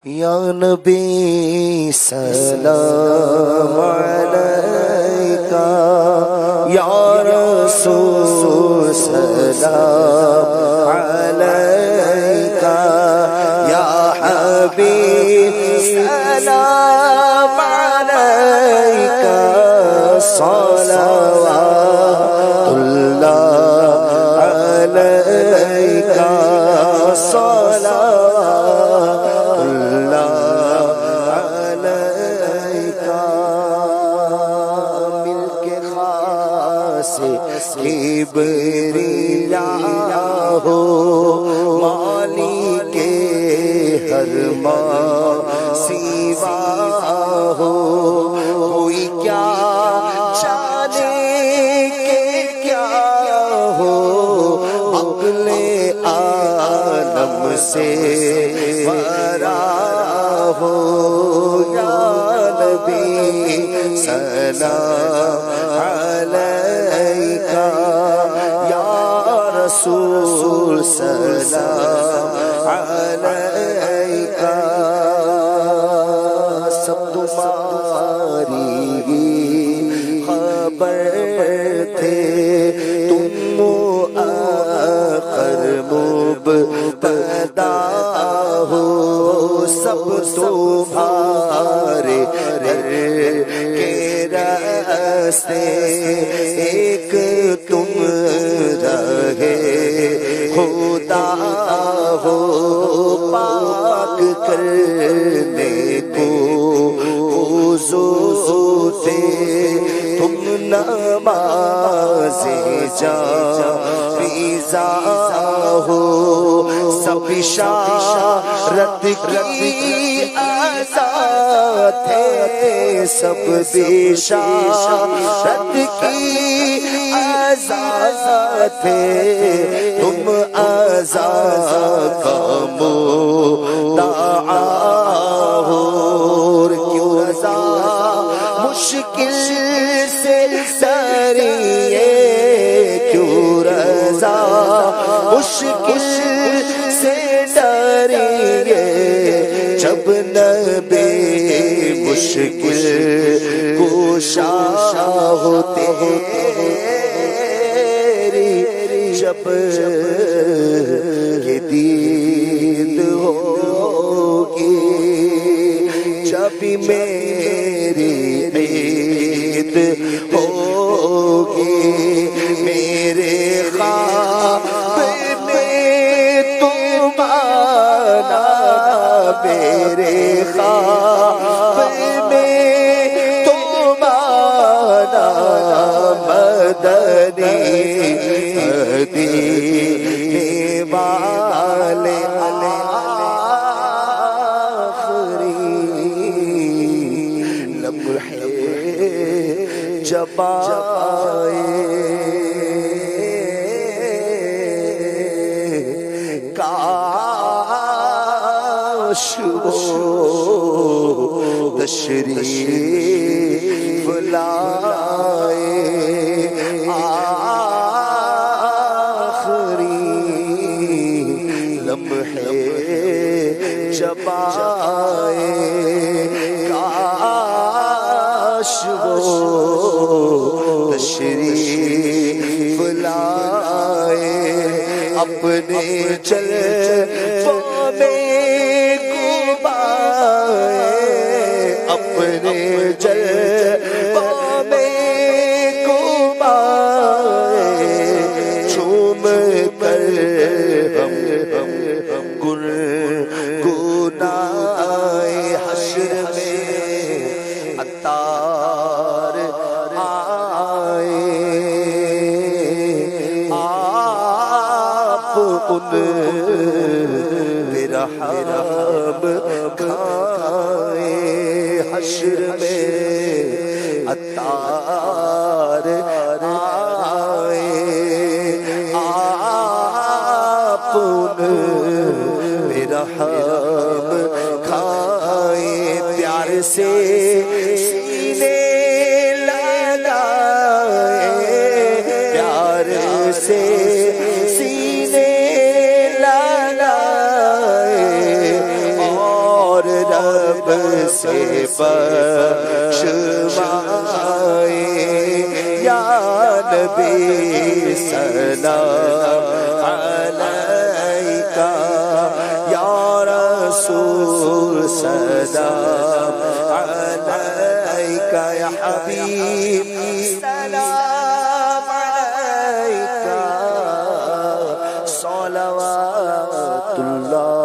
یا نبی سلام علیکہ، یا رسول سلام علیکہ، یا حبیب سلام علیکہ، صلوات اللہ علیکہ، صلوات اللہ علیکہ۔ مل کے خاص کبریاء ہو، مالک ہر ماں سوا ہو، کوئی کیا جانے کہ کیا ہو، عقل عالم سے ورا ہو۔ یا نبی سلام علیکہ، یا رسول سلام علیکہ، سب تمہاری ہی خبر تھے، تم مؤخر مبتدا ہو، سب تمہارے در کے راستے، ایک تم رہے خدا ہو، پاک کرنے کو وضو تھے، تم نماز جاں فضا ہو، سب بشارت کی آزاد تھے، سب بشارت کی آزاد تھے، تم آزاد کا مدعا ہو۔ کیوں رضا مشکل سے سریے، کیوں رضا مشکل سے ڈریے، جب نبی مشکل کوشا ہوتے ہیں، جب یہ دید ہوگی، جب میری عید ہوگی، میرے خواب میں تم آنا، میرے خواب میں تم آنا، مدنی مدینے والے آخری لمحے جب آئے، کاش وہ تشریف لائے، آخری لمحے جب آئے، کاش وہ تشریف لائے، اپنے جلووں میں گھمائے، اپنے جلووں میں گھمائے، جھوم کر ہم گنگنائے، حشر میں عطار آئے، آپ ان برحم کھائے، حشر میں عطار آئے، آپ ان برحم کھائے، پیار سے سینے لگائے، پیار سے سینے لگائے، اور سے بخشوائے یا نبی سلام علیکہ یا رسول سلام علیکہ یا حبیب سلام علیکہ صلوات اللہ